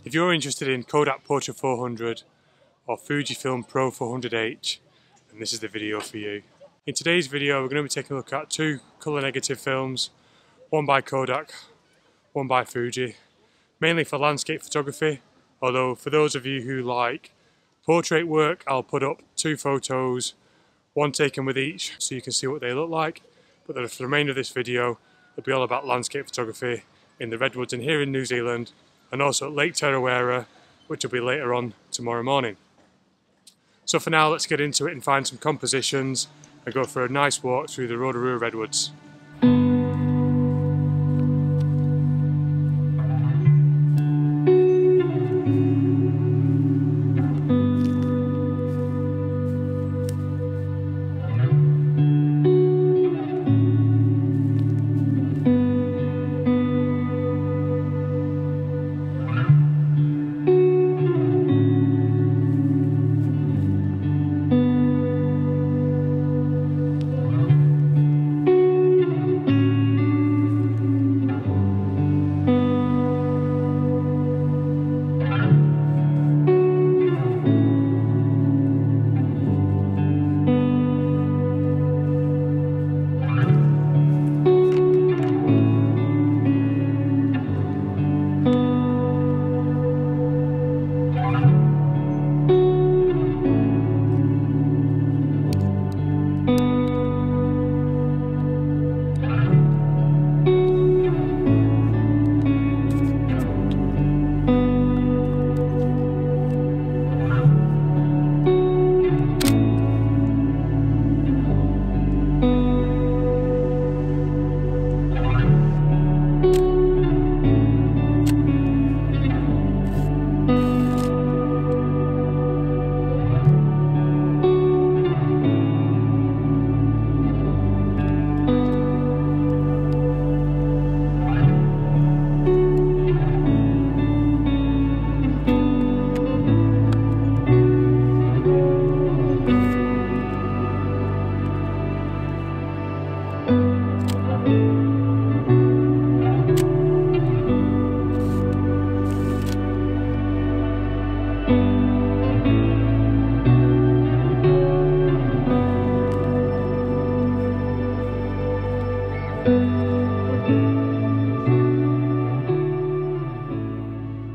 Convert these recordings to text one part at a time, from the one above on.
If you're interested in Kodak Portra 400 or Fuji Pro 400H, then this is the video for you. In today's video we're going to be taking a look at two colour negative films, one by Kodak, one by Fuji, mainly for landscape photography, although for those of you who like portrait work I'll put up two photos, one taken with each so you can see what they look like, but for the remainder of this video it'll be all about landscape photography in the Redwoods and here in New Zealand, and also at Lake Tarawera, which will be later on tomorrow morning. So for now, let's get into it and find some compositions and go for a nice walk through the Rotorua Redwoods.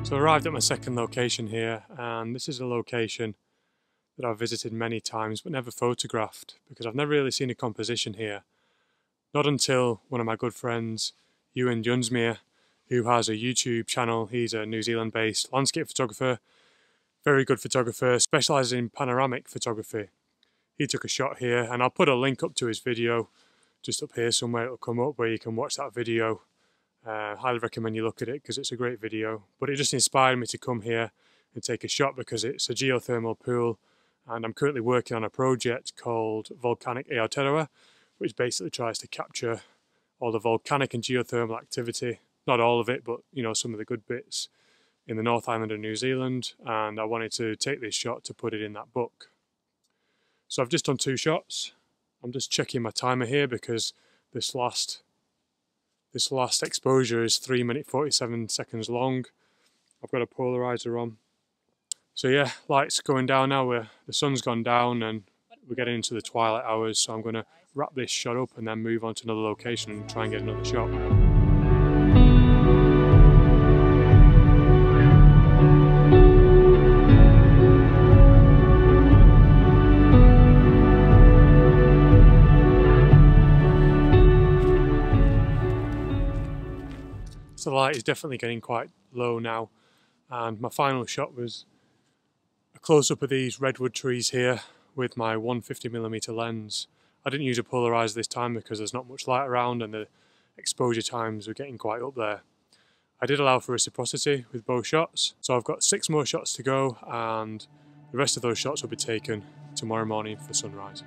So I arrived at my second location here, and this is a location that I've visited many times but never photographed because I've never really seen a composition here. Not until one of my good friends, Ewan Junsmere, who has a YouTube channel. He's a New Zealand based landscape photographer, very good photographer, specialises in panoramic photography. He took a shot here, and I'll put a link up to his video just up here somewhere. It'll come up where you can watch that video. Highly recommend you look at it because it's a great video, but it just inspired me to come here and take a shot because it's a geothermal pool, and I'm currently working on a project called Volcanic Aotearoa, which basically tries to capture all the volcanic and geothermal activity, not all of it, but you know, some of the good bits in the North Island of New Zealand, and I wanted to take this shot to put it in that book. So I've just done two shots. I'm just checking my timer here because this last exposure is 3 minutes 47 seconds long. I've got a polarizer on. So yeah, lights going down now. The sun's gone down and we're getting into the twilight hours, so I'm going to wrap this shot up and then move on to another location and try and get another shot. So the light is definitely getting quite low now, and my final shot was a close-up of these redwood trees here with my 150mm lens. I didn't use a polarizer this time because there's not much light around and the exposure times were getting quite up there. I did allow for reciprocity with both shots, so I've got 6 more shots to go, and the rest of those shots will be taken tomorrow morning for sunrise.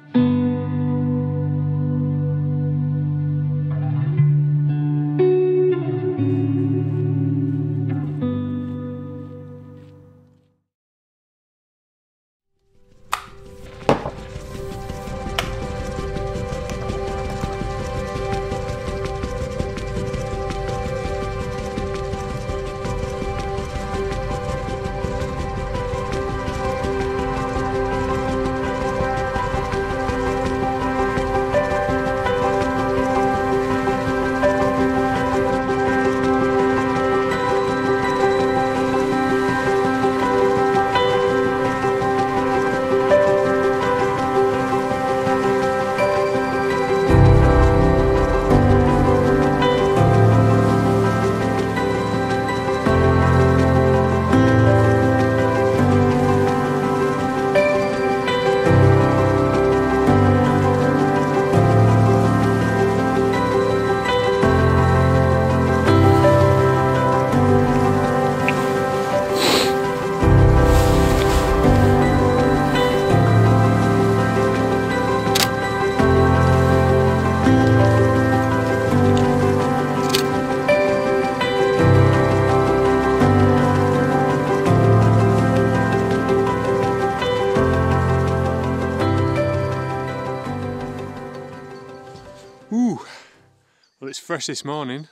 fresh this morning.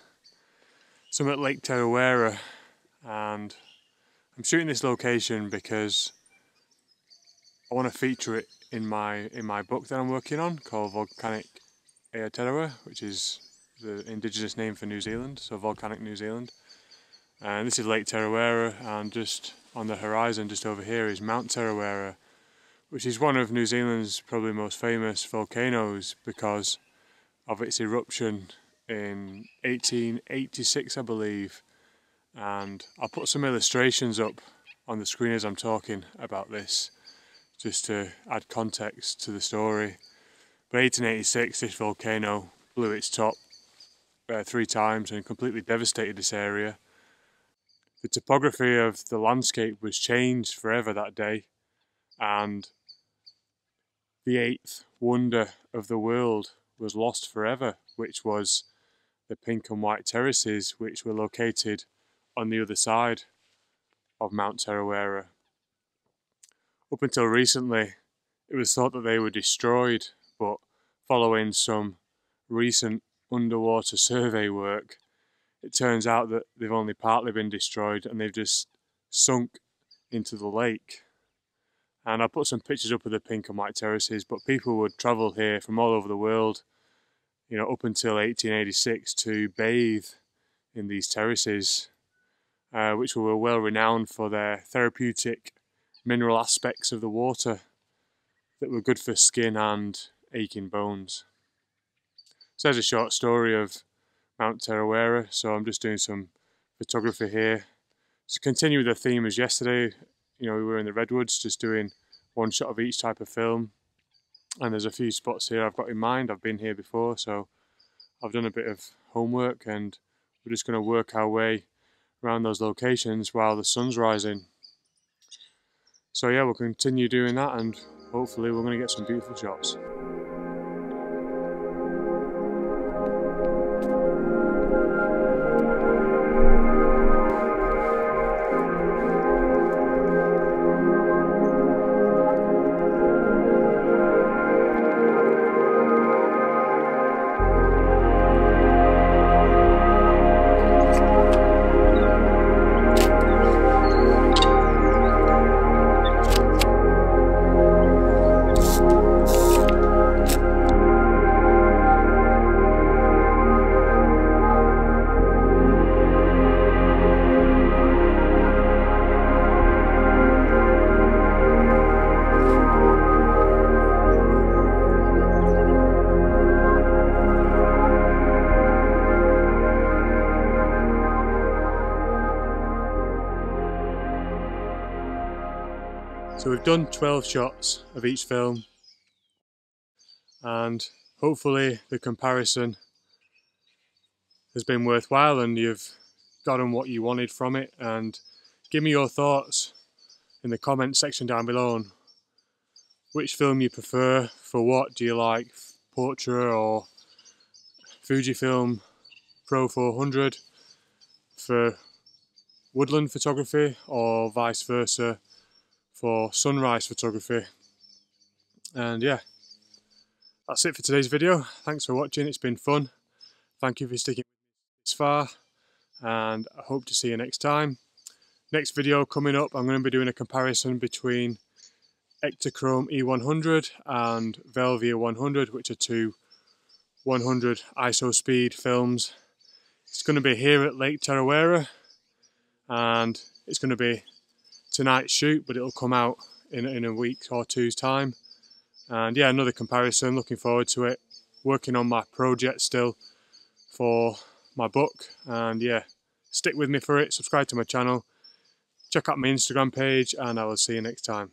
So I'm at Lake Tarawera, and I'm shooting this location because I want to feature it in my book that I'm working on called Volcanic Aotearoa, which is the indigenous name for New Zealand, so Volcanic New Zealand. And this is Lake Tarawera, and just on the horizon just over here is Mount Tarawera, which is one of New Zealand's probably most famous volcanoes because of its eruption in 1886, I believe. And I'll put some illustrations up on the screen as I'm talking about this, just to add context to the story. But 1886, this volcano blew its top 3 times and completely devastated this area. The topography of the landscape was changed forever that day, and the 8th wonder of the world was lost forever, which was the pink and white terraces, which were located on the other side of Mount Tarawera. Up until recently, it was thought that they were destroyed, but following some recent underwater survey work, it turns out that they've only partly been destroyed and they've just sunk into the lake. And I put some pictures up of the pink and white terraces, but people would travel here from all over the world, you know, up until 1886 to bathe in these terraces, which were well renowned for their therapeutic mineral aspects of the water that were good for skin and aching bones. So there's a short story of Mount Tarawera. So I'm just doing some photography here to continue with the theme as yesterday. You know, we were in the Redwoods just doing one shot of each type of film, and there's a few spots here I've got in mind. I've been here before, so I've done a bit of homework and we're just going to work our way around those locations while the sun's rising. So yeah, we'll continue doing that and hopefully we're going to get some beautiful shots. So we've done 12 shots of each film, and hopefully the comparison has been worthwhile and you've gotten what you wanted from it. And give me your thoughts in the comment section down below on which film you prefer, for what. Do you like Portra or Fuji Pro 400 for woodland photography, or vice versa for sunrise photography. And yeah, that's it for today's video. Thanks for watching, it's been fun. Thank you for sticking this far, and I hope to see you next time. Next video coming up, I'm going to be doing a comparison between Ektachrome E100 and Velvia 100, which are two 100 ISO speed films. It's going to be here at Lake Tarawera, and it's going to be tonight's shoot, but it'll come out in a week or two's time. And yeah, another comparison, looking forward to it. Working on my project still for my book, and yeah, stick with me for it. Subscribe to my channel, check out my Instagram page, and I will see you next time.